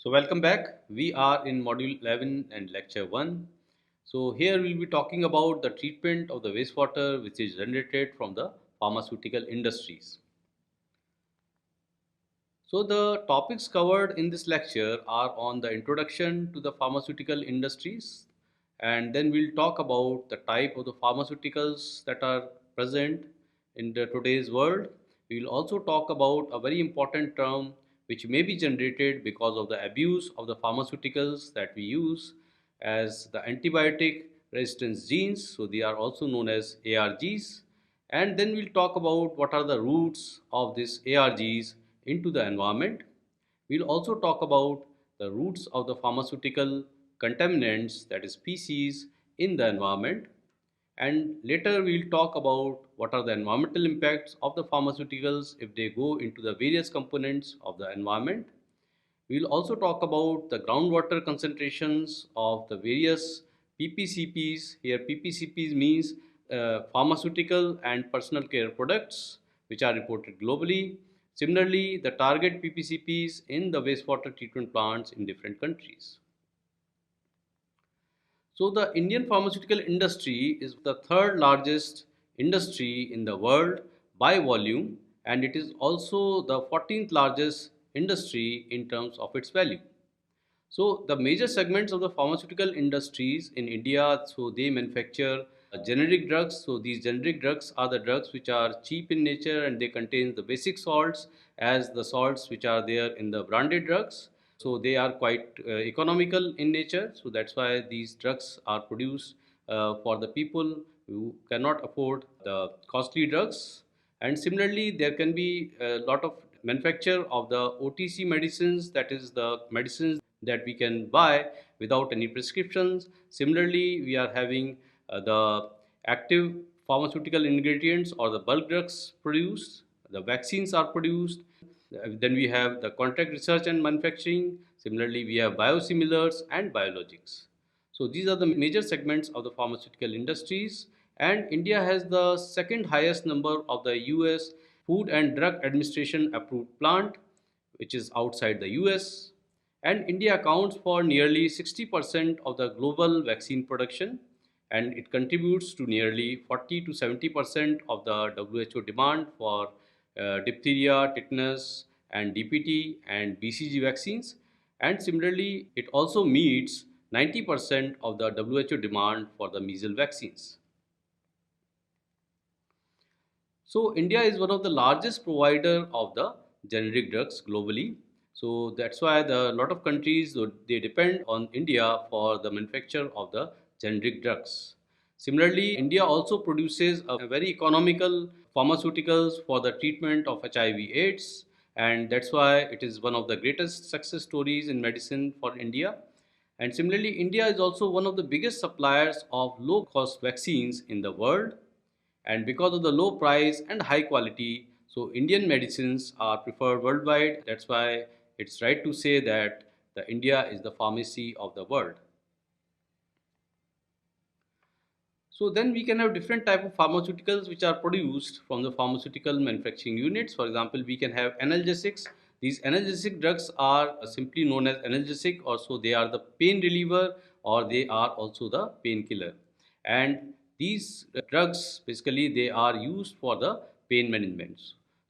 So welcome back. We are in module 11 and lecture 1. So here we'll be talking about the treatment of the wastewater which is generated from the pharmaceutical industries. So the topics covered in this lecture are on the introduction to the pharmaceutical industries, and then we'll talk about the type of the pharmaceuticals that are present in the today's world. We will also talk about a very important term which may be generated because of the abuse of the pharmaceuticals that we use as the antibiotic resistance genes. So they are also known as ARGs. And then we'll talk about what are the roots of these ARGs into the environment. We'll also talk about the roots of the pharmaceutical contaminants, that is species, in the environment. And later we'll talk about what are the environmental impacts of the pharmaceuticals if they go into the various components of the environment. We will also talk about the groundwater concentrations of the various PPCPs. Here PPCPs means pharmaceutical and personal care products which are reported globally. Similarly, the target PPCPs in the wastewater treatment plants in different countries. So the Indian pharmaceutical industry is the third largest industry in the world by volume, and it is also the 14th largest industry in terms of its value. So the major segments of the pharmaceutical industries in India, so they manufacture generic drugs. So these generic drugs are the drugs which are cheap in nature and they contain the basic salts as the salts which are there in the branded drugs. So they are quite economical in nature. So that's why these drugs are produced for the people who cannot afford the costly drugs. And similarly, there can be a lot of manufacture of the OTC medicines, that is the medicines that we can buy without any prescriptions. Similarly, we are having the active pharmaceutical ingredients or the bulk drugs produced, the vaccines are produced. Then we have the contract research and manufacturing. Similarly, we have biosimilars and biologics. So these are the major segments of the pharmaceutical industries, and India has the second highest number of the US Food and Drug Administration approved plant, which is outside the US. And India accounts for nearly 60% of the global vaccine production, and it contributes to nearly 40 to 70% of the WHO demand for diphtheria, tetanus, and DPT and BCG vaccines. And similarly, it also meets 90% of the WHO demand for the measles vaccines. So India is one of the largest provider of the generic drugs globally. So that's why the lot of countries they depend on India for the manufacture of the generic drugs. Similarly, India also produces a very economical pharmaceuticals for the treatment of HIV/AIDS, and that's why it is one of the greatest success stories in medicine for India. And similarly, India is also one of the biggest suppliers of low cost vaccines in the world, and because of the low price and high quality, so Indian medicines are preferred worldwide. That's why it's right to say that the India is the pharmacy of the world. So then we can have different type of pharmaceuticals which are produced from the pharmaceutical manufacturing units. For example, we can have analgesics. These analgesic drugs are simply known as analgesic, or so they are the pain reliever or they are also the painkiller. And these drugs basically they are used for the pain management.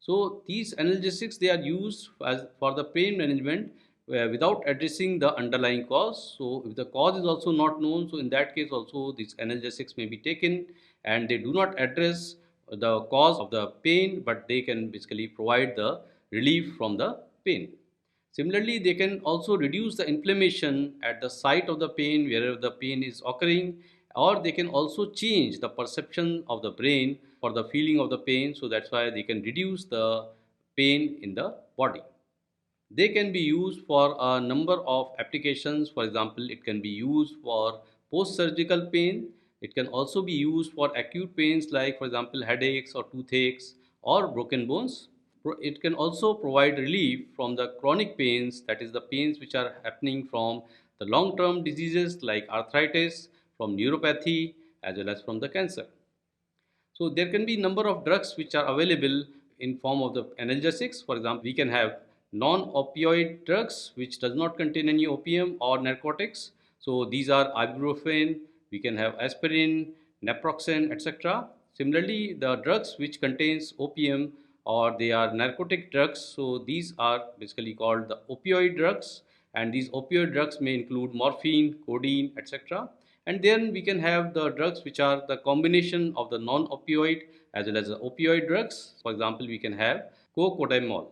So these analgesics they are used as for the pain management without addressing the underlying cause. So if the cause is also not known, so in that case also these analgesics may be taken, and they do not address the cause of the pain, but they can basically provide the relief from the pain. Similarly, they can also reduce the inflammation at the site of the pain wherever the pain is occurring, or they can also change the perception of the brain for the feeling of the pain. So that's why they can reduce the pain in the body. They can be used for a number of applications. For example, it can be used for post-surgical pain. It can also be used for acute pains like, for example, headaches or toothaches or broken bones. It can also provide relief from the chronic pains, that is the pains which are happening from the long-term diseases like arthritis, from neuropathy, as well as from the cancer. So there can be number of drugs which are available in form of the analgesics. For example, we can have non-opioid drugs which does not contain any opium or narcotics. So these are ibuprofen, we can have aspirin, naproxen, etc. Similarly, the drugs which contains opium or they are narcotic drugs, so these are basically called the opioid drugs, and these opioid drugs may include morphine, codeine, etc. And then we can have the drugs which are the combination of the non-opioid as well as the opioid drugs. For example, we can have cocodamol.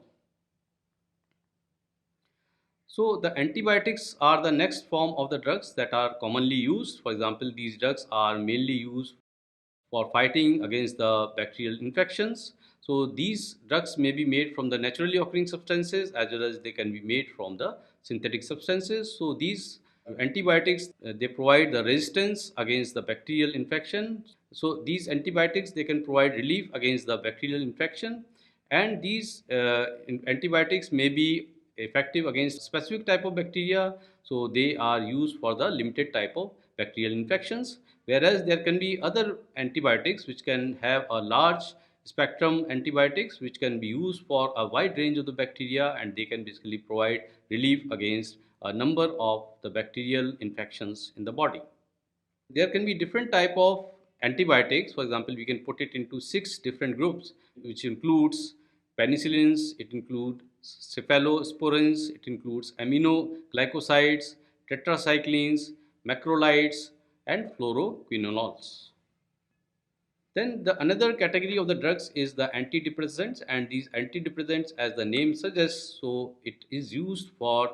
So the antibiotics are the next form of the drugs that are commonly used. For example, these drugs are mainly used for fighting against the bacterial infections. So these drugs may be made from the naturally occurring substances as well as they can be made from the synthetic substances. So these antibiotics they provide the resistance against the bacterial infection. So these antibiotics they can provide relief against the bacterial infection, and these antibiotics may be effective against specific type of bacteria, so they are used for the limited type of bacterial infections, whereas there can be other antibiotics which can have a large spectrum antibiotics which can be used for a wide range of the bacteria, and they can basically provide relief against a number of the bacterial infections in the body. There can be different type of antibiotics. For example, we can put it into 6 different groups, which includes penicillins, it includes cephalosporins, it includes aminoglycosides, tetracyclines, macrolides, and fluoroquinolones. Then the another category of the drugs is the antidepressants, and these antidepressants, as the name suggests, so it is used for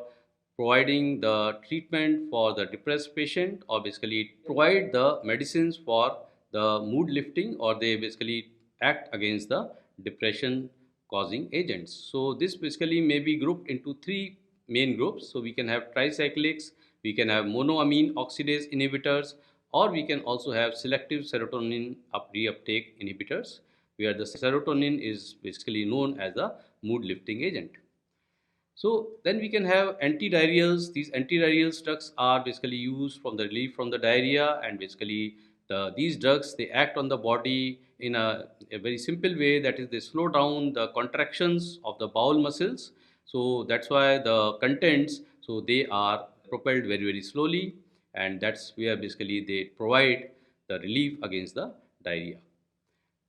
providing the treatment for the depressed patient, or basically it provide the medicines for the mood lifting, or they basically act against the depression causing agents. So this basically may be grouped into 3 main groups. So we can have tricyclics, we can have monoamine oxidase inhibitors, or we can also have selective serotonin reuptake inhibitors, where the serotonin is basically known as a mood lifting agent. So then we can have antidiarrheals. These antidiarrheal drugs are basically used from the relief from the diarrhea, and basically these drugs they act on the body in a very simple way, that is they slow down the contractions of the bowel muscles. So that's why the contents so they are propelled very slowly, and that's where basically they provide the relief against the diarrhea.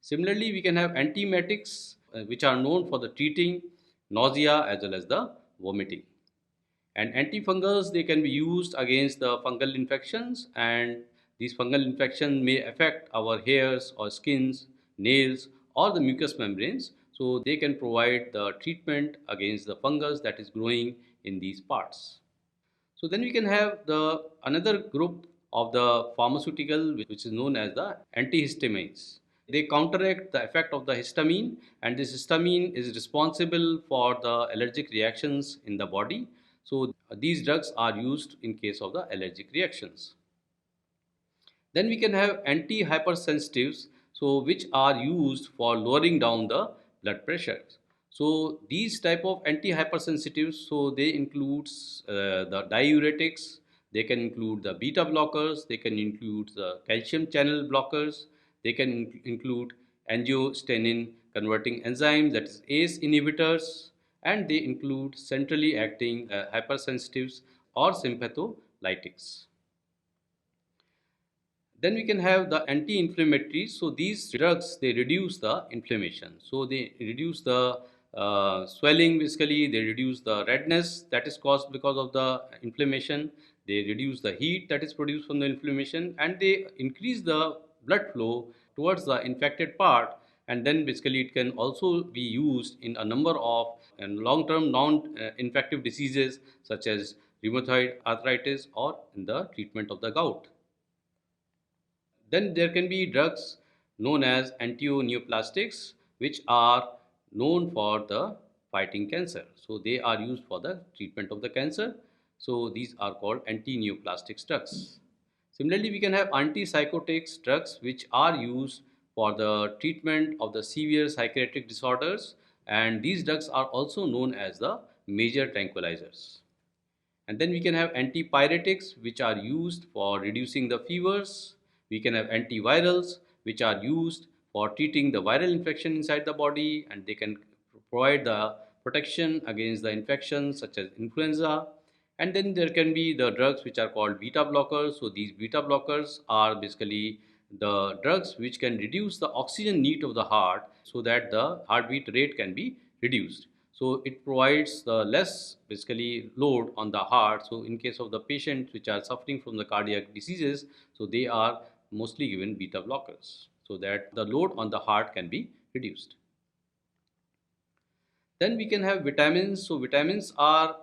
Similarly, we can have antiemetics, which are known for the treating nausea as well as the vomiting. And antifungals, they can be used against the fungal infections, and these fungal infections may affect our hairs or skins, nails, or the mucous membranes. So they can provide the treatment against the fungus that is growing in these parts. So then we can have the another group of the pharmaceutical which is known as the antihistamines. They counteract the effect of the histamine, and this histamine is responsible for the allergic reactions in the body. So these drugs are used in case of the allergic reactions. Then we can have anti-hypersensitives, so which are used for lowering down the blood pressure. So these type of anti-hypersensitives, so they include the diuretics, they can include the beta blockers, they can include the calcium channel blockers, they can include angiostensin converting enzymes, that is ACE inhibitors, and they include centrally acting hypersensitives or sympatholytics. Then we can have the anti-inflammatories. So these drugs they reduce the inflammation. So they reduce the swelling. Basically, they reduce the redness that is caused because of the inflammation. They reduce the heat that is produced from the inflammation, and they increase the blood flow towards the infected part. And then basically it can also be used in a number of long-term non-infective diseases such as rheumatoid arthritis or in the treatment of the gout. Then there can be drugs known as antineoplastics, which are known for the fighting cancer. So they are used for the treatment of the cancer. So these are called antineoplastics drugs. Similarly, we can have antipsychotics drugs which are used for the treatment of the severe psychiatric disorders, and these drugs are also known as the major tranquilizers. And then we can have antipyretics which are used for reducing the fevers. We can have antivirals which are used for treating the viral infection inside the body, and they can provide the protection against the infections such as influenza. And then there can be the drugs which are called beta blockers. So these beta blockers are basically the drugs which can reduce the oxygen need of the heart so that the heartbeat rate can be reduced. So it provides the less basically load on the heart. So in case of the patients which are suffering from the cardiac diseases, so they are mostly given beta blockers so that the load on the heart can be reduced. Then we can have vitamins. So vitamins are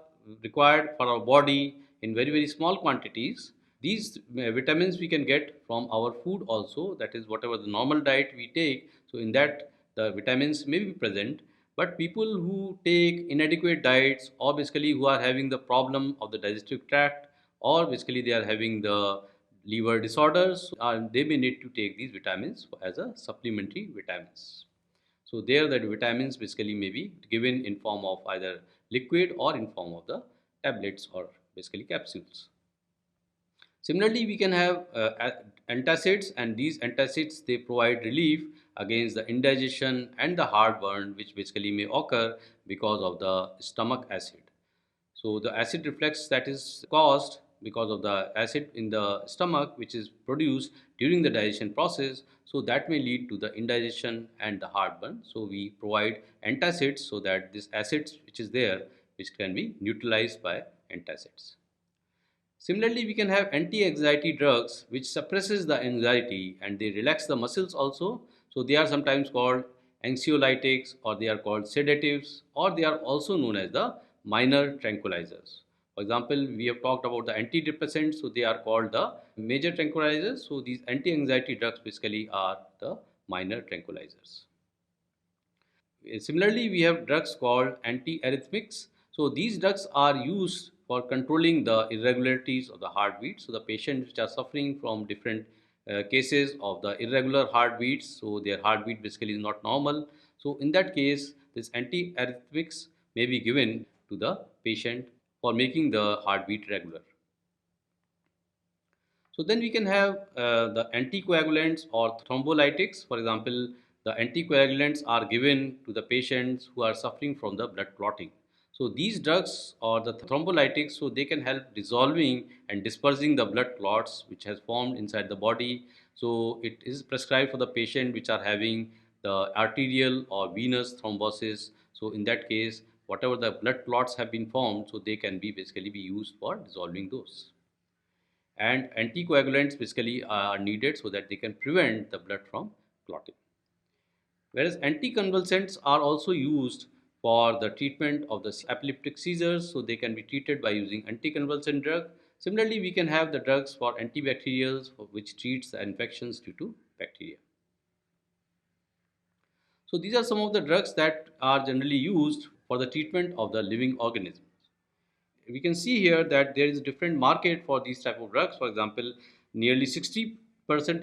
required for our body in very very small quantities. These vitamins we can get from our food also, that is whatever the normal diet we take. So in that the vitamins may be present, but people who take inadequate diets or basically who are having the problem of the digestive tract or basically they are having the liver disorders, they may need to take these vitamins as a supplementary vitamins. So there the vitamins basically may be given in form of either liquid or in form of the tablets or basically capsules. Similarly, we can have antacids, and these antacids they provide relief against the indigestion and the heartburn, which basically may occur because of the stomach acid. So the acid reflux that is caused because of the acid in the stomach, which is produced during the digestion process. So that may lead to the indigestion and the heartburn. So we provide antacids so that this acids which is there, which can be neutralized by antacids. Similarly, we can have anti-anxiety drugs which suppresses the anxiety and they relax the muscles also. So they are sometimes called anxiolytics or they are called sedatives or they are also known as the minor tranquilizers. For example, we have talked about the antidepressants, so they are called the major tranquilizers. So these anti-anxiety drugs basically are the minor tranquilizers. Similarly, we have drugs called antiarrhythmics. So these drugs are used for controlling the irregularities of the heartbeat. So the patients which are suffering from different cases of the irregular heartbeats, so their heartbeat basically is not normal. So in that case, this antiarrhythmics may be given to the patient for making the heartbeat regular. So then we can have the anticoagulants or thrombolytics. For example, the anticoagulants are given to the patients who are suffering from the blood clotting. So these drugs or the thrombolytics, so they can help dissolving and dispersing the blood clots which has formed inside the body. So it is prescribed for the patient which are having the arterial or venous thrombosis. So in that case, whatever the blood clots have been formed, so they can be basically be used for dissolving those. And anticoagulants basically are needed so that they can prevent the blood from clotting. Whereas anticonvulsants are also used for the treatment of the epileptic seizures, so they can be treated by using anticonvulsant drug. Similarly, we can have the drugs for antibacterials which treats the infections due to bacteria. So these are some of the drugs that are generally used for the treatment of the living organisms. We can see here that there is a different market for these type of drugs. For example, nearly 60%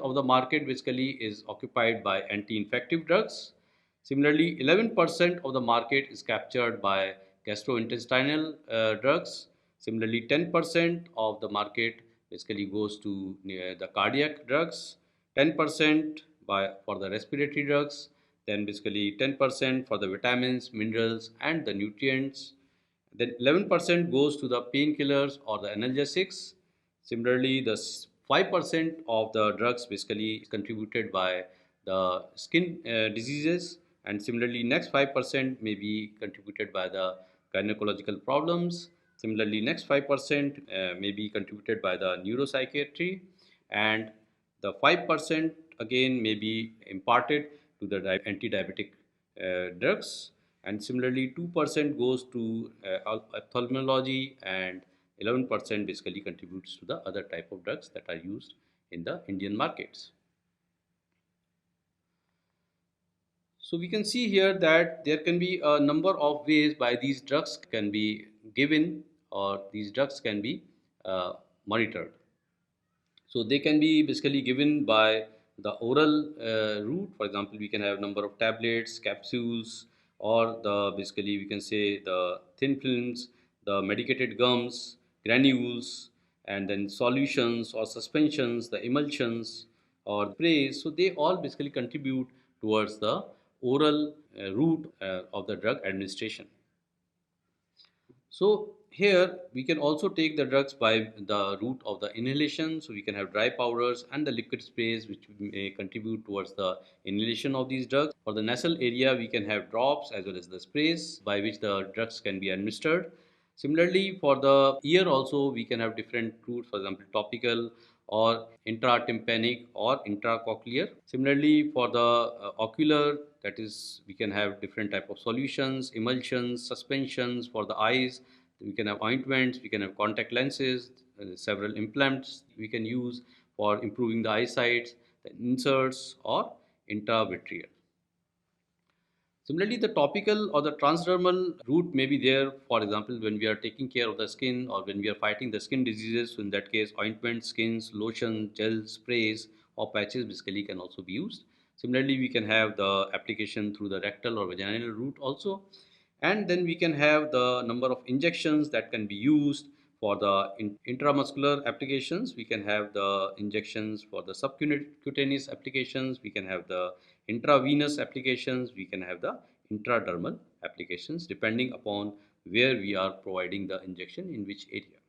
of the market basically is occupied by anti-infective drugs. Similarly, 11% of the market is captured by gastrointestinal drugs. Similarly, 10% of the market basically goes to the cardiac drugs, 10% for the respiratory drugs, then basically 10% for the vitamins, minerals, and the nutrients, then 11% goes to the painkillers or the analgesics. Similarly, the 5% of the drugs basically contributed by the skin diseases, and similarly, next 5% may be contributed by the gynecological problems. Similarly, next 5% may be contributed by the neuropsychiatry, and the 5% again may be imparted to the anti-diabetic drugs, and similarly 2% goes to ophthalmology, and 11% basically contributes to the other type of drugs that are used in the Indian markets. So we can see here that there can be a number of ways by these drugs can be given or these drugs can be monitored. So they can be basically given by the oral route. For example, we can have number of tablets, capsules, or the basically we can say the thin films, the medicated gums, granules, and then solutions or suspensions, the emulsions or sprays. So they all basically contribute towards the oral route of the drug administration. So here we can also take the drugs by the route of the inhalation. So we can have dry powders and the liquid sprays which may contribute towards the inhalation of these drugs. For the nasal area, we can have drops as well as the sprays by which the drugs can be administered. Similarly, for the ear also, we can have different routes, for example, topical or intratympanic or intracochlear. Similarly, for the ocular, that is, we can have different type of solutions, emulsions, suspensions. For the eyes, we can have ointments, we can have contact lenses, several implants we can use for improving the eyesight, the inserts or intravitreal. Similarly, the topical or the transdermal route may be there, for example, when we are taking care of the skin or when we are fighting the skin diseases. So in that case, ointments, skins, lotion, gels, sprays, or patches basically can also be used. Similarly, we can have the application through the rectal or vaginal route also. And then we can have the number of injections that can be used for the intramuscular applications. We can have the injections for the subcutaneous applications. We can have the intravenous applications. We can have the intradermal applications depending upon where we are providing the injection in which area.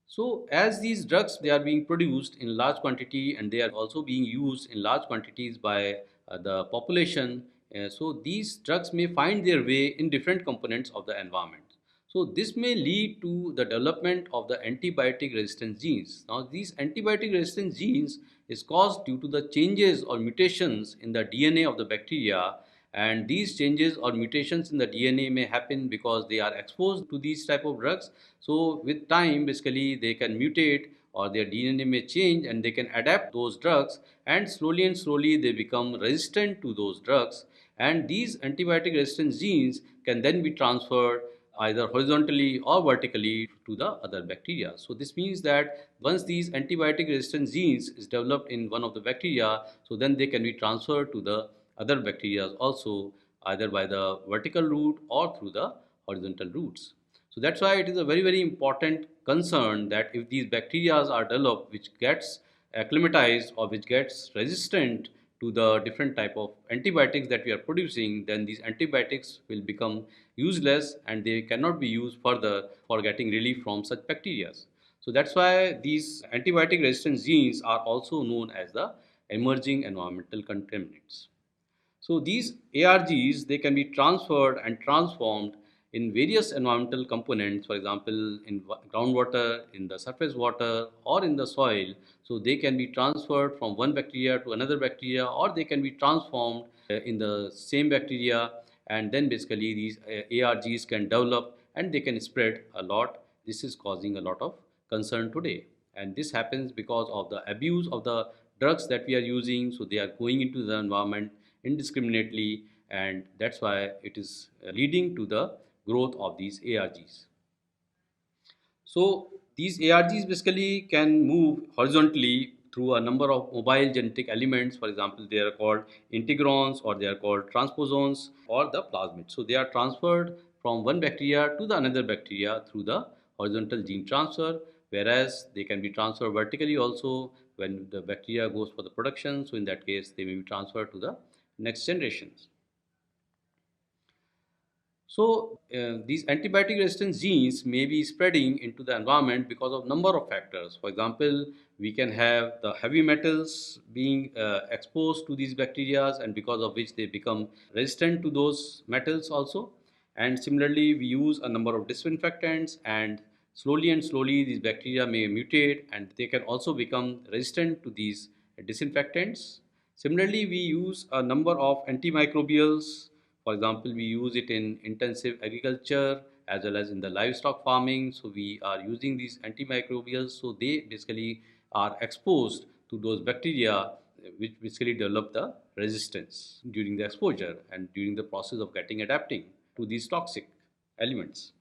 So as these drugs, they are being produced in large quantity and they are also being used in large quantities by the population. So these drugs may find their way in different components of the environment. So this may lead to the development of the antibiotic resistant genes. Now these antibiotic resistant genes is caused due to the changes or mutations in the DNA of the bacteria, and these changes or mutations in the DNA may happen because they are exposed to these type of drugs. So with time basically they can mutate or their DNA may change and they can adapt those drugs, and slowly they become resistant to those drugs, and these antibiotic resistant genes can then be transferred either horizontally or vertically to the other bacteria. So this means that once these antibiotic resistant genes is developed in one of the bacteria, so then they can be transferred to the other bacteria also, either by the vertical route or through the horizontal routes. So that's why it is a very important concern that if these bacteria are developed which gets acclimatized or which gets resistant to the different type of antibiotics that we are producing, then these antibiotics will become useless and they cannot be used further for getting relief from such bacteria. So that's why these antibiotic resistance genes are also known as the emerging environmental contaminants. So these ARGs, they can be transferred and transformed in various environmental components, for example, in groundwater, in the surface water, or in the soil. So they can be transferred from one bacteria to another bacteria, or they can be transformed in the same bacteria, and then basically these ARGs can develop and they can spread a lot. This is causing a lot of concern today, and this happens because of the abuse of the drugs that we are using. So they are going into the environment indiscriminately, and that's why it is leading to the growth of these ARGs. So these ARGs basically can move horizontally through a number of mobile genetic elements. For example, they are called integrons or they are called transposons or the plasmids. So they are transferred from one bacteria to the another bacteria through the horizontal gene transfer, whereas they can be transferred vertically also when the bacteria goes for the production. So in that case, they may be transferred to the next generations. So these antibiotic resistant genes may be spreading into the environment because of number of factors. For example, we can have the heavy metals being exposed to these bacteria, and because of which they become resistant to those metals also. And similarly, we use a number of disinfectants, and slowly these bacteria may mutate and they can also become resistant to these disinfectants. Similarly, we use a number of antimicrobials. For example, we use it in intensive agriculture as well as in the livestock farming. So we are using these antimicrobials. So they basically are exposed to those bacteria which basically develop the resistance during the exposure and during the process of getting adapting to these toxic elements.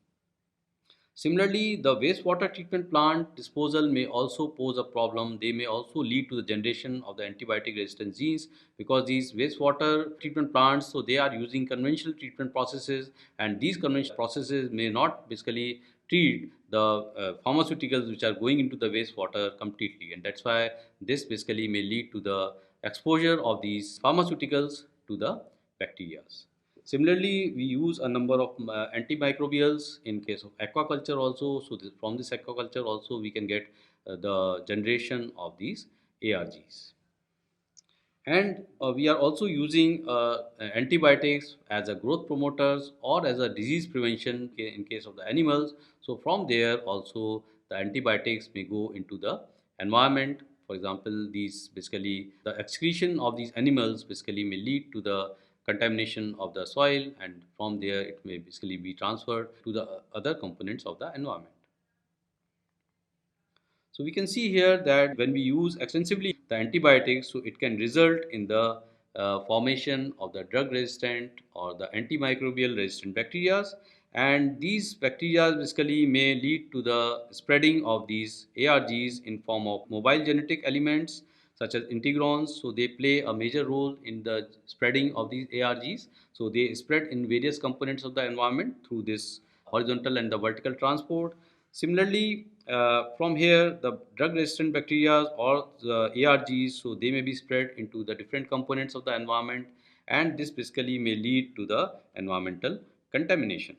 Similarly, the wastewater treatment plant disposal may also pose a problem. They may also lead to the generation of the antibiotic resistant genes because these wastewater treatment plants, so they are using conventional treatment processes, and these conventional processes may not basically treat the pharmaceuticals which are going into the wastewater completely, and that's why this basically may lead to the exposure of these pharmaceuticals to the bacteria. Similarly, we use a number of antimicrobials in case of aquaculture also. So from this aquaculture also we can get the generation of these ARGs. And we are also using antibiotics as a growth promoters or as a disease prevention in case of the animals. So from there also the antibiotics may go into the environment. For example, these basically the excretion of these animals basically may lead to the contamination of the soil, and from there it may basically be transferred to the other components of the environment. So we can see here that when we use extensively the antibiotics, so it can result in the formation of the drug resistant or the antimicrobial resistant bacteria, and these bacteria basically may lead to the spreading of these ARGs in form of mobile genetic elements such as integrons. So they play a major role in the spreading of these ARGs. So they spread in various components of the environment through this horizontal and the vertical transport. Similarly, from here, the drug-resistant bacteria or the ARGs, so they may be spread into the different components of the environment, and this basically may lead to the environmental contamination.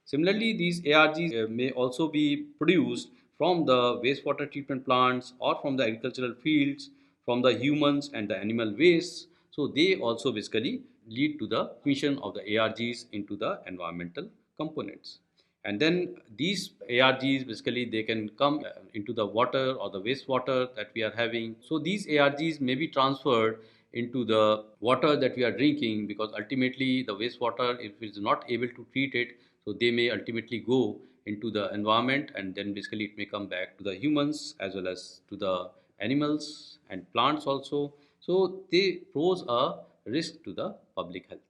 Similarly, these ARGs may also be produced from the wastewater treatment plants or from the agricultural fields, from the humans and the animal waste. So they also basically lead to the emission of the ARGs into the environmental components. And then these ARGs basically they can come into the water or the wastewater that we are having. So these ARGs may be transferred into the water that we are drinking, because ultimately the wastewater, if it is not able to treat it, so they may ultimately go into the environment, and then basically it may come back to the humans as well as to the animals and plants also. So they pose a risk to the public health.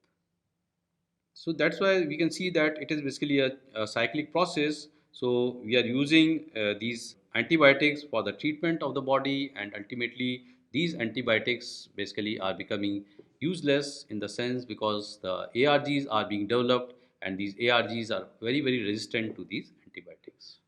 So that's why we can see that it is basically a cyclic process. So we are using these antibiotics for the treatment of the body, and ultimately these antibiotics basically are becoming useless in the sense because the ARGs are being developed, and these ARGs are very resistant to these antibiotics.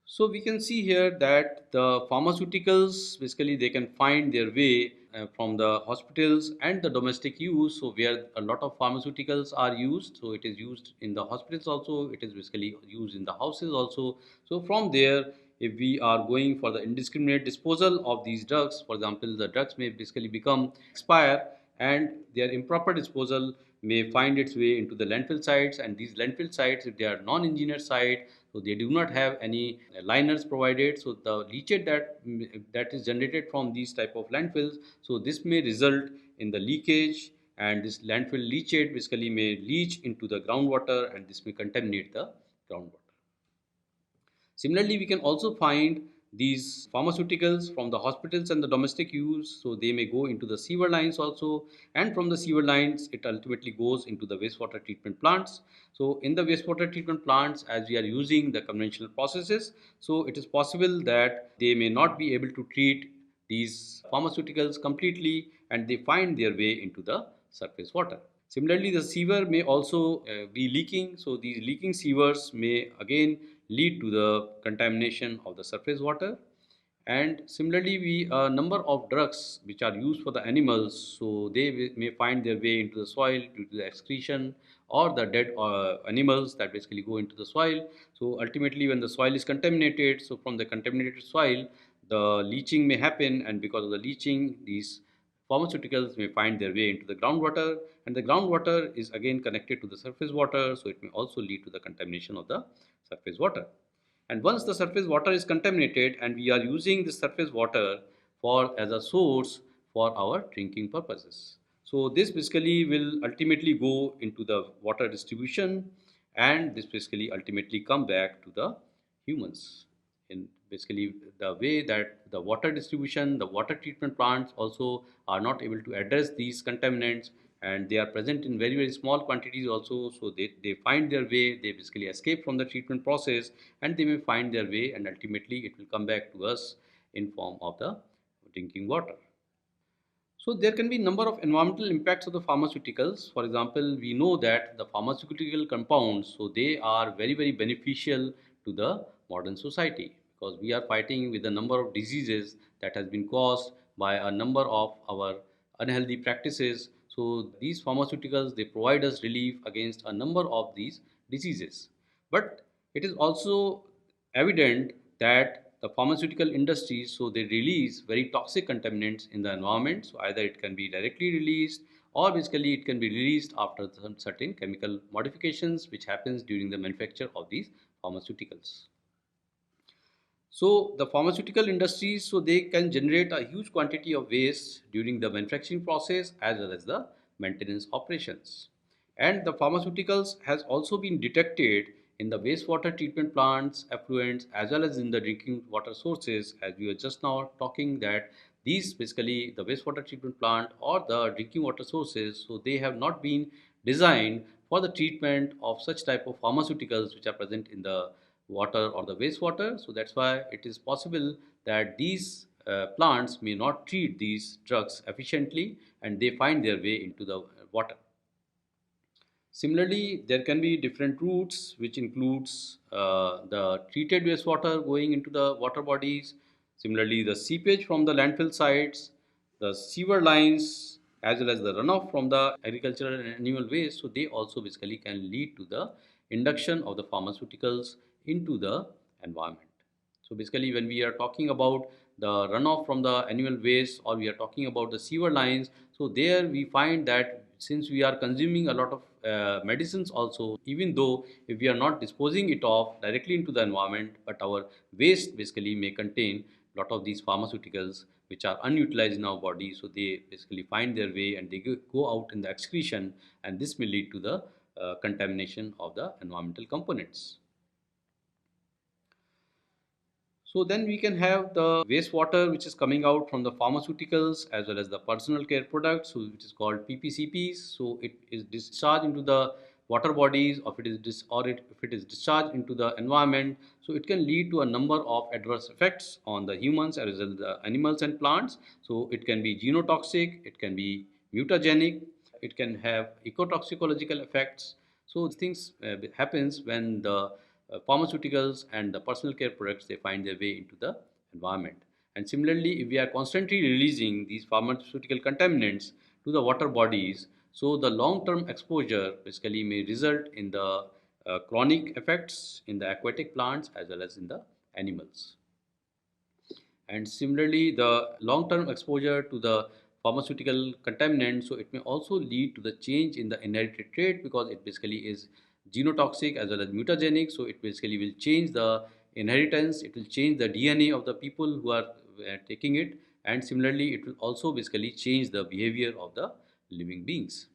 So we can see here that the pharmaceuticals basically they can find their way from the hospitals and the domestic use. So where a lot of pharmaceuticals are used, so it is used in the hospitals also. It is basically used in the houses also. So from there, if we are going for the indiscriminate disposal of these drugs, for example, the drugs may basically become expire, and their improper disposal may find its way into the landfill sites, and these landfill sites, if they are non-engineered site, so they do not have any liners provided, so the leachate that is generated from these type of landfills, so this may result in the leakage, and this landfill leachate basically may leach into the groundwater, and this may contaminate the groundwater. Similarly, we can also find these pharmaceuticals from the hospitals and the domestic use. So they may go into the sewer lines also, and from the sewer lines, it ultimately goes into the wastewater treatment plants. So in the wastewater treatment plants, as we are using the conventional processes, so it is possible that they may not be able to treat these pharmaceuticals completely, and they find their way into the surface water. Similarly, the sewer may also be leaking. So these leaking sewers may again lead to the contamination of the surface water. And similarly, we a number of drugs which are used for the animals, so they may find their way into the soil due to the excretion or the dead animals that basically go into the soil. So ultimately, when the soil is contaminated, so from the contaminated soil, the leaching may happen, and because of the leaching, these pharmaceuticals may find their way into the groundwater, and the groundwater is again connected to the surface water, so it may also lead to the contamination of the surface water. And once the surface water is contaminated, and we are using the surface water for as a source for our drinking purposes, so this basically will ultimately go into the water distribution, and this basically ultimately come back to the humans in basically the way that the water distribution, the water treatment plants also are not able to address these contaminants, and they are present in very small quantities also. So they find their way, they basically escape from the treatment process, and they may find their way, and ultimately it will come back to us in form of the drinking water. So there can be number of environmental impacts of the pharmaceuticals. For example, we know that the pharmaceutical compounds, so they are very beneficial to the modern society, because we are fighting with a number of diseases that has been caused by a number of our unhealthy practices. So these pharmaceuticals, they provide us relief against a number of these diseases. But it is also evident that the pharmaceutical industries, so they release very toxic contaminants in the environment. So either it can be directly released, or basically it can be released after some certain chemical modifications which happens during the manufacture of these pharmaceuticals. So the pharmaceutical industries, so they can generate a huge quantity of waste during the manufacturing process as well as the maintenance operations. And the pharmaceuticals has also been detected in the wastewater treatment plants, effluents, as well as in the drinking water sources, as we were just now talking that these basically the wastewater treatment plant or the drinking water sources, so they have not been designed for the treatment of such type of pharmaceuticals which are present in the water or the wastewater. So that's why it is possible that these plants may not treat these drugs efficiently and they find their way into the water. Similarly, there can be different routes which includes the treated wastewater going into the water bodies. Similarly, the seepage from the landfill sites, the sewer lines, as well as the runoff from the agricultural and animal waste. So they also basically can lead to the induction of the pharmaceuticals into the environment. So basically, when we are talking about the runoff from the animal waste or we are talking about the sewer lines, so there we find that since we are consuming a lot of medicines also, even though if we are not disposing it off directly into the environment, but our waste basically may contain a lot of these pharmaceuticals which are unutilized in our body. So they basically find their way and they go out in the excretion, and this may lead to the contamination of the environmental components. So then we can have the wastewater which is coming out from the pharmaceuticals as well as the personal care products, so which is called PPCPs. So it is discharged into the water bodies, or if it is if it is discharged into the environment. So it can lead to a number of adverse effects on the humans as well as the animals and plants. So it can be genotoxic, it can be mutagenic, it can have ecotoxicological effects. So things happens when the pharmaceuticals and the personal care products, they find their way into the environment. And similarly, if we are constantly releasing these pharmaceutical contaminants to the water bodies, so the long term exposure basically may result in the chronic effects in the aquatic plants as well as in the animals. And similarly, the long-term exposure to the pharmaceutical contaminant, so it may also lead to the change in the inherited trait because it basically is genotoxic as well as mutagenic. So it basically will change the inheritance, it will change the DNA of the people who are taking it, and similarly, it will also basically change the behavior of the living beings.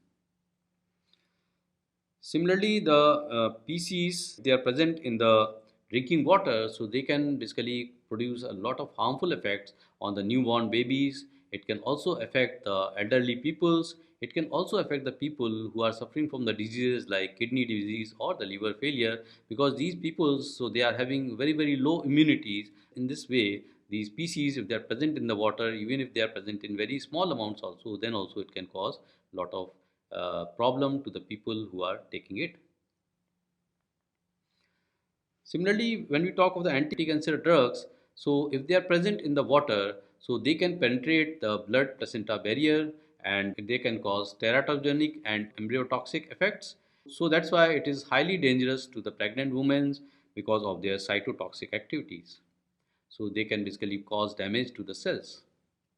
Similarly, the PCs, they are present in the drinking water, so they can basically produce a lot of harmful effects on the newborn babies. It can also affect the elderly peoples. It can also affect the people who are suffering from the diseases like kidney disease or the liver failure, because these people, so they are having very low immunities. In this way, these PCs, if they are present in the water, even if they are present in very small amounts also, then also it can cause a lot of problem to the people who are taking it. Similarly, when we talk of the anti-cancer drugs, so if they are present in the water, so they can penetrate the blood placenta barrier and they can cause teratogenic and embryotoxic effects. So that's why it is highly dangerous to the pregnant women because of their cytotoxic activities. So they can basically cause damage to the cells.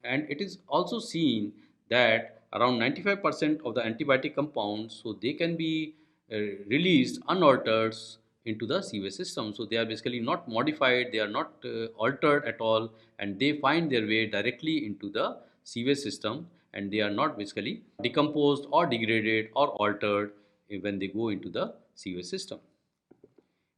And it is also seen that around 95% of the antibiotic compounds, so they can be released unaltered into the sewage system. So they are basically not modified, they are not altered at all, and they find their way directly into the sewage system, and they are not basically decomposed or degraded or altered when they go into the sewage system.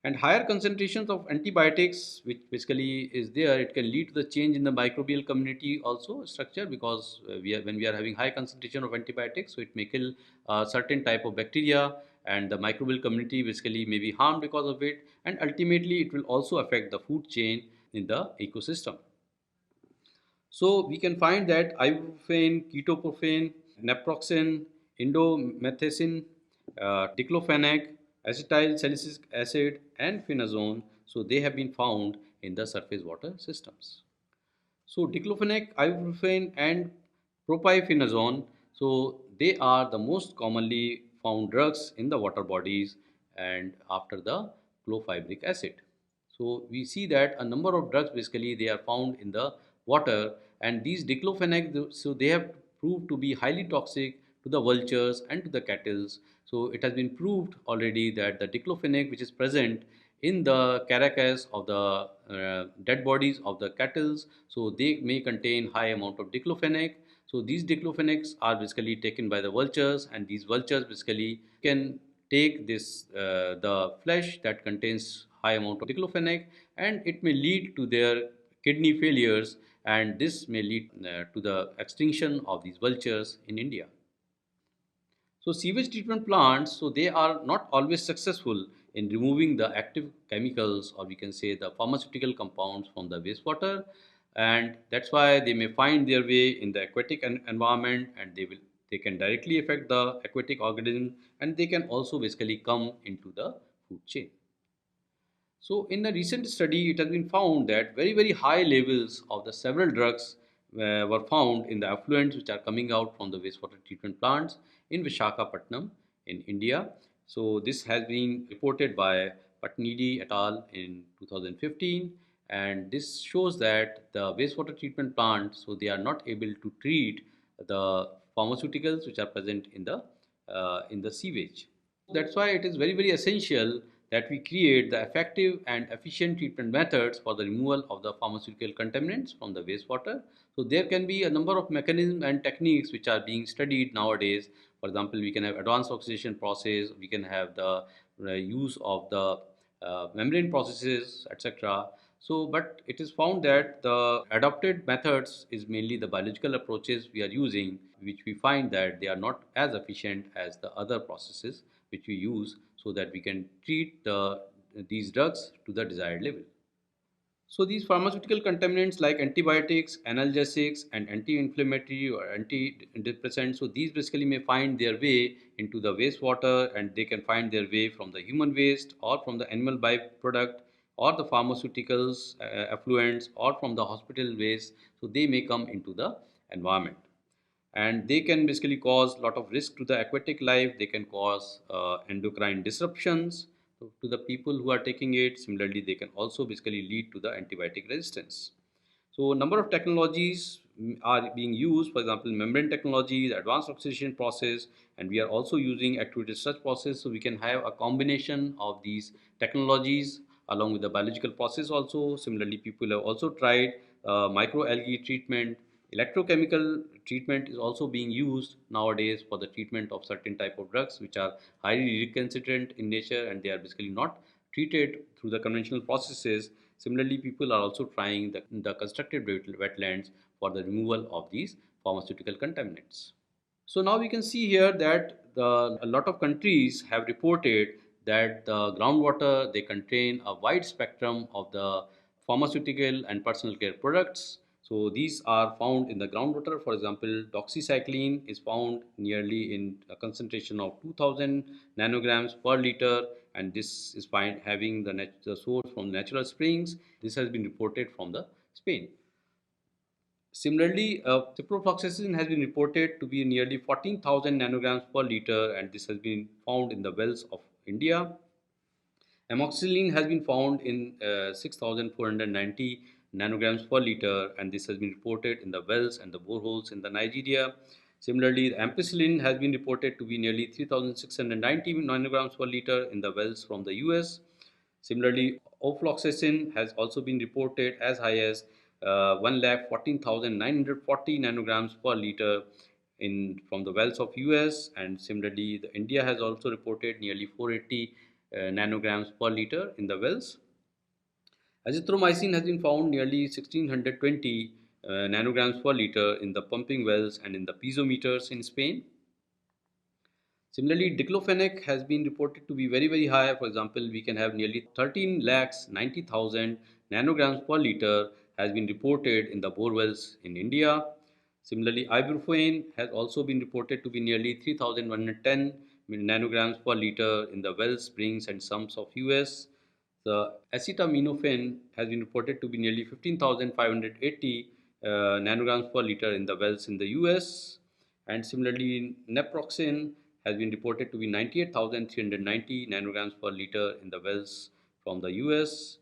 And higher concentrations of antibiotics, which basically is there, it can lead to the change in the microbial community also structure, because when we are having high concentration of antibiotics, so it may kill certain type of bacteria, and the microbial community basically may be harmed because of it, and ultimately it will also affect the food chain in the ecosystem. So we can find that ibuprofen, ketoprofen, naproxen, indomethacin, diclofenac, acetyl salicylic acid, and phenazone. So they have been found in the surface water systems. So diclofenac, ibuprofen, and propionate, so they are the most commonly found drugs in the water bodies and after the chlorfibric acid. So we see that a number of drugs basically they are found in the water, and these diclofenac, so they have proved to be highly toxic to the vultures and to the cattle. So it has been proved already that the diclofenac which is present in the carcass of the dead bodies of the cattle, so they may contain high amount of diclofenac. So these diclofenacs are basically taken by the vultures, and these vultures basically can take this the flesh that contains high amount of diclofenac, and it may lead to their kidney failures, and this may lead to the extinction of these vultures in India. So sewage treatment plants, so they are not always successful in removing the active chemicals, or we can say the pharmaceutical compounds from the wastewater, and that's why they may find their way in the aquatic environment, and they can directly affect the aquatic organism, and they can also basically come into the food chain. So, in a recent study, it has been found that very high levels of the several drugs were found in the effluents which are coming out from the wastewater treatment plants in Vishakhapatnam in India. So, this has been reported by Patnidi et al. In 2015, and this shows that the wastewater treatment plants, so they are not able to treat the pharmaceuticals which are present in the sewage. That's why it is very essential that we create the effective and efficient treatment methods for the removal of the pharmaceutical contaminants from the wastewater. So there can be a number of mechanisms and techniques which are being studied nowadays. For example, we can have advanced oxidation process, we can have the use of the membrane processes, etc. So, but it is found that the adopted methods is mainly the biological approaches we are using, which we find that they are not as efficient as the other processes which we use, so that we can treat these drugs to the desired level. So these pharmaceutical contaminants like antibiotics, analgesics, and anti-inflammatory or antidepressants, so these basically may find their way into the wastewater, and they can find their way from the human waste or from the animal byproduct or the pharmaceuticals effluents or from the hospital waste. So they may come into the environment, and they can basically cause a lot of risk to the aquatic life. They can cause endocrine disruptions to the people who are taking it. Similarly, they can also basically lead to the antibiotic resistance. So a number of technologies are being used, for example, membrane technology, the advanced oxidation process, and we are also using active research process. So we can have a combination of these technologies along with the biological process also. Similarly, people have also tried microalgae treatment. Electrochemical treatment is also being used nowadays for the treatment of certain type of drugs which are highly recalcitrant in nature, and they are basically not treated through the conventional processes. Similarly, people are also trying the constructed wetlands for the removal of these pharmaceutical contaminants. So now we can see here that a lot of countries have reported that the groundwater they contain a wide spectrum of the pharmaceutical and personal care products. So these are found in the groundwater. For example, doxycycline is found nearly in a concentration of 2000 nanograms per liter, and this is find having the source from natural springs. This has been reported from the Spain. Similarly, ciprofloxacin has been reported to be nearly 14,000 nanograms per liter, and this has been found in the wells of India. Amoxicillin has been found in 6,490 nanograms per liter, and this has been reported in the wells and the boreholes in the Nigeria. Similarly, ampicillin has been reported to be nearly 3,690 nanograms per liter in the wells from the US. Similarly, ofloxacin has also been reported as high as 1,14,940 nanograms per liter in from the wells of US, and similarly, India has also reported nearly 480 nanograms per liter in the wells. Azithromycin has been found nearly 1620 nanograms per liter in the pumping wells and in the piezometers in Spain. Similarly, diclofenac has been reported to be very high. For example, we can have nearly 13 lakhs 90,000 nanograms per liter has been reported in the bore wells in India. Similarly, ibuprofen has also been reported to be nearly 3,110 nanograms per liter in the wells, springs, and sumps of US. The acetaminophen has been reported to be nearly 15,580 nanograms per liter in the wells in the US. And similarly, naproxen has been reported to be 98,390 nanograms per liter in the wells from the US.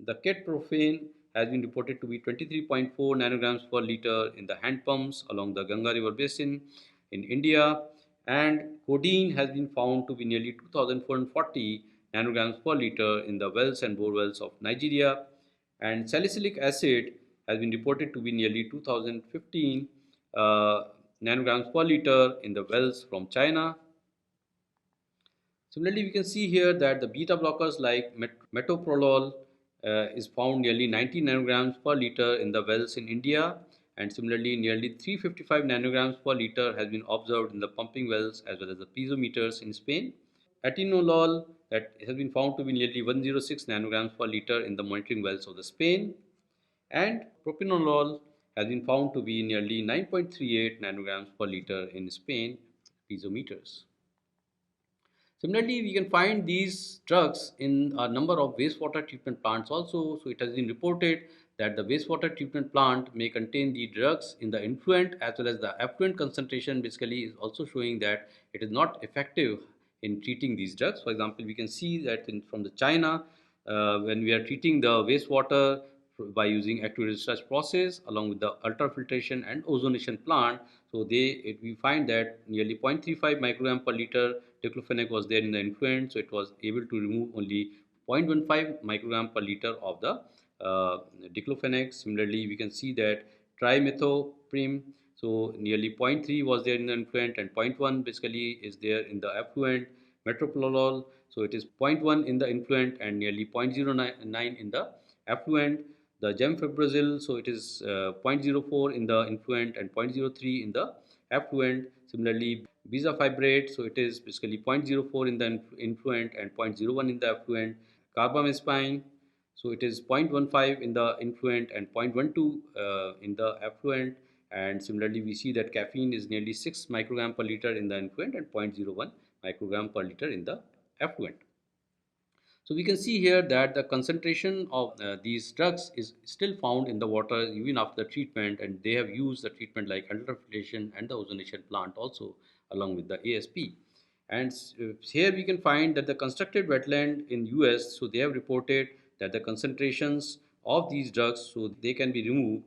The ketprofen has been reported to be 23.4 nanograms per liter in the hand pumps along the Ganga River basin in India, and codeine has been found to be nearly 2,440 nanograms per liter in the wells and bore wells of Nigeria, and salicylic acid has been reported to be nearly 2,015 nanograms per liter in the wells from China. Similarly, we can see here that the beta blockers like metoprolol is found nearly 90 nanograms per liter in the wells in India, and similarly nearly 355 nanograms per liter has been observed in the pumping wells as well as the piezometers in Spain. Atenolol that has been found to be nearly 106 nanograms per liter in the monitoring wells of the Spain, and propinolol has been found to be nearly 9.38 nanograms per liter in Spain piezometers. Similarly, we can find these drugs in a number of wastewater treatment plants also. So it has been reported that the wastewater treatment plant may contain the drugs in the influent as well as the effluent concentration basically is also showing that it is not effective in treating these drugs. For example, we can see that from the China, when we are treating the wastewater by using active research process along with the ultrafiltration and ozonation plant. So we find that nearly 0.35 microgram per liter diclofenac was there in the influent. So it was able to remove only 0.15 microgram per liter of the diclofenac. Similarly, we can see that trimethoprim. So nearly zero point 0.3 was there in the influent and zero point 0.1 basically is there in the effluent. Metoprolol, so it is zero point 0.1 in the influent and nearly 0.09 in the effluent. The gemfibrozil, so it is 0.04 in the influent and 0.03 in the effluent. Similarly, bezafibrate, so it is basically 0.04 in the influent and 0.01 in the effluent. Carbamazepine, so it is 0.15 in the influent and 0.12 in the effluent. And similarly, we see that caffeine is nearly 6 microgram per liter in the influent and 0.01 microgram per liter in the effluent. So we can see here that the concentration of these drugs is still found in the water even after the treatment, and they have used the treatment like ultrafiltration and the ozonation plant also along with the ASP. And here we can find that the constructed wetland in US, so they have reported that the concentrations of these drugs, so they can be removed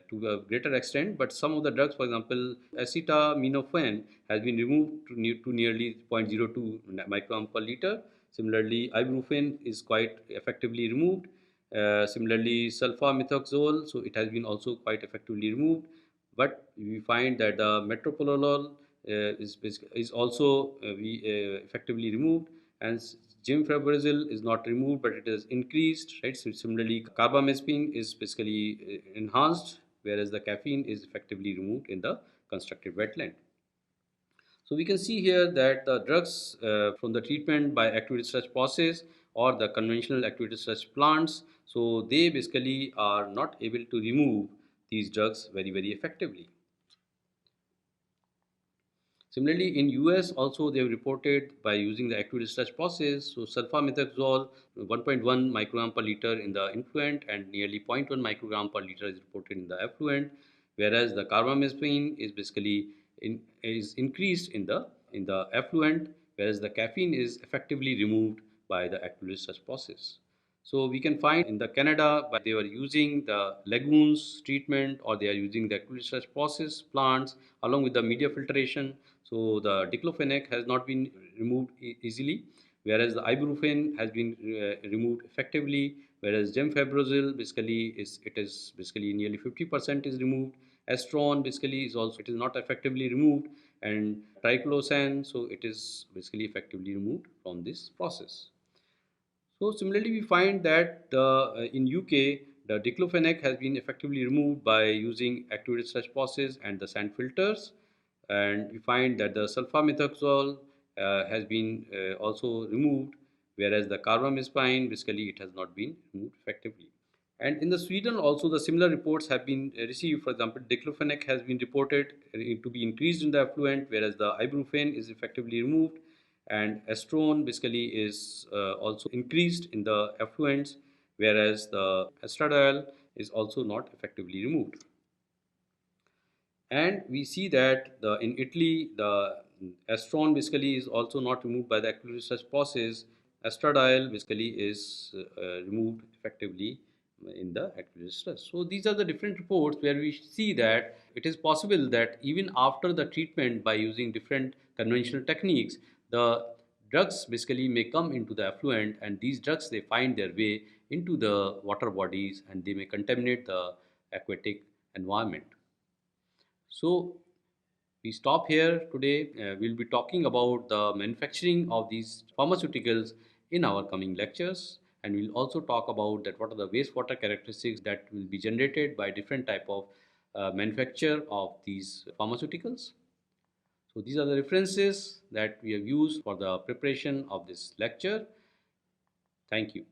to a greater extent, but some of the drugs, for example, acetaminophen has been removed to nearly 0.02 microgram per liter. Similarly, ibuprofen is quite effectively removed. Similarly, sulfamethoxazole, so it has been also quite effectively removed. But we find that the metoprolol is also effectively removed, and gemfibrozil is not removed, but it is increased, right? So similarly, carbamazepine is basically enhanced, whereas the caffeine is effectively removed in the constructed wetland. So we can see here that the drugs from the treatment by active research process or the conventional active research plants, so they basically are not able to remove these drugs very effectively. Similarly, in US also they have reported by using the active discharge process, so sulfamethoxazole 1.1 microgram per liter in the influent and nearly zero point 0.1 microgram per liter is reported in the effluent, whereas the carbamazepine is basically is increased in the effluent, whereas the caffeine is effectively removed by the active discharge process. So we can find in the Canada, by they were using the lagoons treatment or they are using the active discharge process plants along with the media filtration. So the diclofenac has not been removed easily, whereas the ibuprofen has been removed effectively. Whereas gemfibrozil basically is basically nearly 50% is removed. Astron basically is also it is not effectively removed, and triclosan, so it is basically effectively removed from this process. So similarly, we find that in UK, the diclofenac has been effectively removed by using active research process and the sand filters, and we find that the sulfamethoxazole has been also removed, whereas the carbamazepine basically it has not been removed effectively. And in the Sweden also the similar reports have been received. For example, diclofenac has been reported to be increased in the effluent, whereas the ibuprofen is effectively removed, and estrone basically is also increased in the effluents, whereas the estradiol is also not effectively removed. And we see that in Italy, the astron basically is also not removed by the active research process. Estradiol basically is removed effectively in the active research. So these are the different reports where we see that it is possible that even after the treatment by using different conventional techniques, the drugs basically may come into the effluent, and these drugs they find their way into the water bodies and they may contaminate the aquatic environment. So we stop here today. We'll be talking about the manufacturing of these pharmaceuticals in our coming lectures, and we'll also talk about that what are the wastewater characteristics that will be generated by different type of manufacture of these pharmaceuticals. So these are the references that we have used for the preparation of this lecture. Thank you.